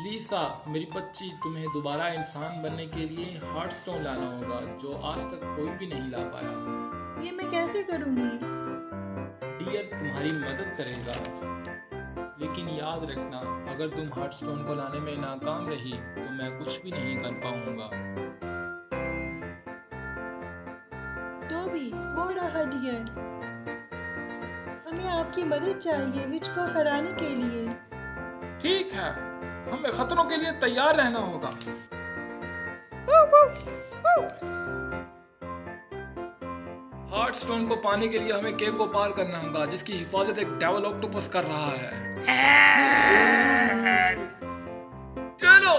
लीसा मेरी बच्ची, तुम्हें दोबारा इंसान बनने के लिए हार्ट स्टोन लाना होगा जो आज तक कोई भी नहीं ला पाया। ये मैं कैसे करूँगी? डियर तुम्हारी मदद करेगा, लेकिन याद रखना अगर तुम हार्ट स्टोन को लाने में नाकाम रही तो मैं कुछ भी नहीं कर पाऊंगा। टोबी, वो रहा डियर। हमें आपकी मदद चाहिए विच को हराने के लिए। ठीक है, हमें खतरों के लिए तैयार रहना होगा। हार्ट स्टोन को पाने के लिए हमें केव को पार करना होगा जिसकी हिफाजत एक डेविल ऑक्टोपस कर रहा है। ये लो।